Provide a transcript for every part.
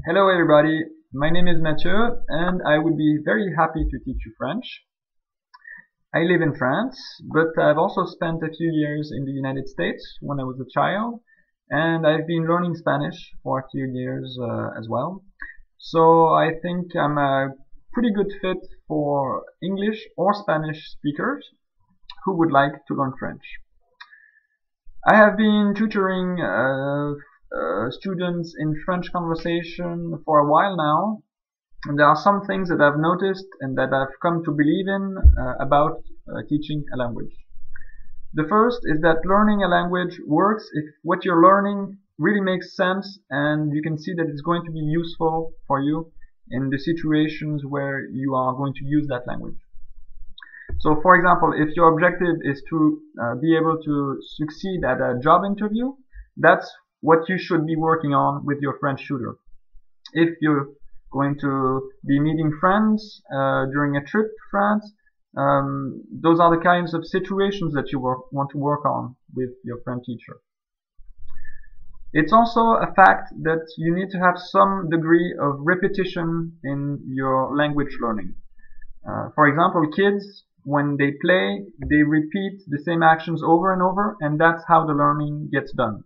Hello everybody, my name is Mathieu and I would be very happy to teach you French. I live in France, but I've also spent a few years in the United States when I was a child, and I've been learning Spanish for a few years as well. So I think I'm a pretty good fit for English or Spanish speakers who would like to learn French. I have been tutoring students in French conversation for a while now, and there are some things that I've noticed and that I've come to believe in about teaching a language. The first is that learning a language works if what you're learning really makes sense and you can see that it's going to be useful for you in the situations where you are going to use that language. So for example, if your objective is to be able to succeed at a job interview, that's what you should be working on with your French tutor. If you're going to be meeting friends during a trip to France, those are the kinds of situations that you want to work on with your French teacher. It's also a fact that you need to have some degree of repetition in your language learning. For example, kids, when they play, they repeat the same actions over and over, and that's how the learning gets done.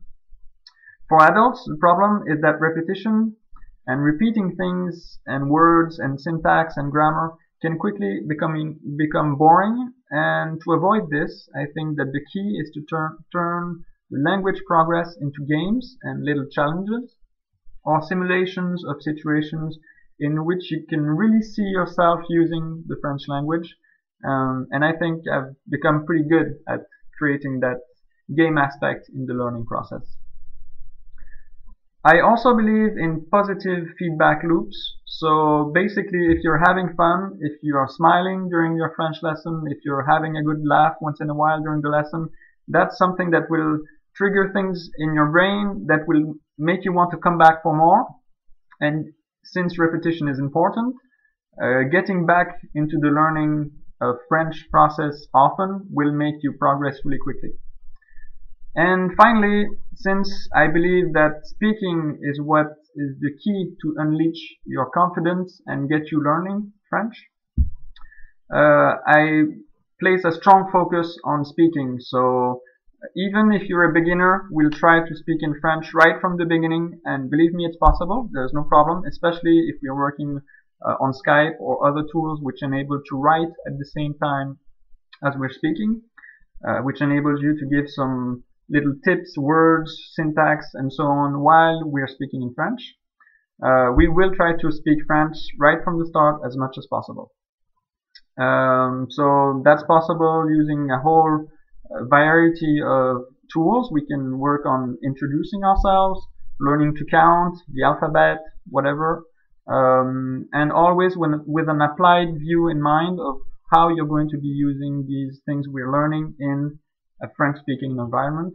For adults, the problem is that repetition and repeating things and words and syntax and grammar can quickly become boring, and to avoid this, I think that the key is to turn the language progress into games and little challenges or simulations of situations in which you can really see yourself using the French language, and I think I've become pretty good at creating that game aspect in the learning process. I also believe in positive feedback loops. So basically, if you're having fun, if you are smiling during your French lesson, if you're having a good laugh once in a while during the lesson, that's something that will trigger things in your brain that will make you want to come back for more. And since repetition is important, getting back into the learning of French process often will make you progress really quickly. And finally, since I believe that speaking is what is the key to unleash your confidence and get you learning French, I place a strong focus on speaking. So even if you're a beginner, we'll try to speak in French right from the beginning, and believe me, it's possible. There's no problem, especially if you're working on Skype or other tools which enable to write at the same time as we're speaking, which enables you to give some little tips, words, syntax, and so on while we are speaking in French. We will try to speak French right from the start as much as possible. So that's possible using a whole variety of tools. We can work on introducing ourselves, learning to count, the alphabet, whatever, and always with an applied view in mind of how you're going to be using these things we're learning in a French-speaking environment.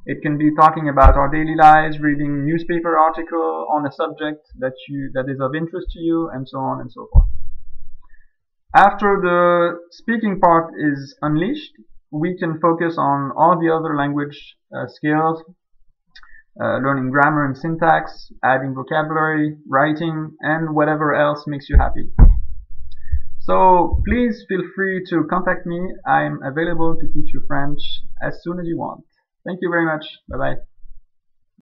It can be talking about our daily lives, reading newspaper article on a subject that is of interest to you, and so on and so forth. After the speaking part is unleashed, we can focus on all the other language skills, learning grammar and syntax, adding vocabulary, writing, and whatever else makes you happy. So please feel free to contact me. I'm available to teach you French as soon as you want. Thank you very much. Bye bye.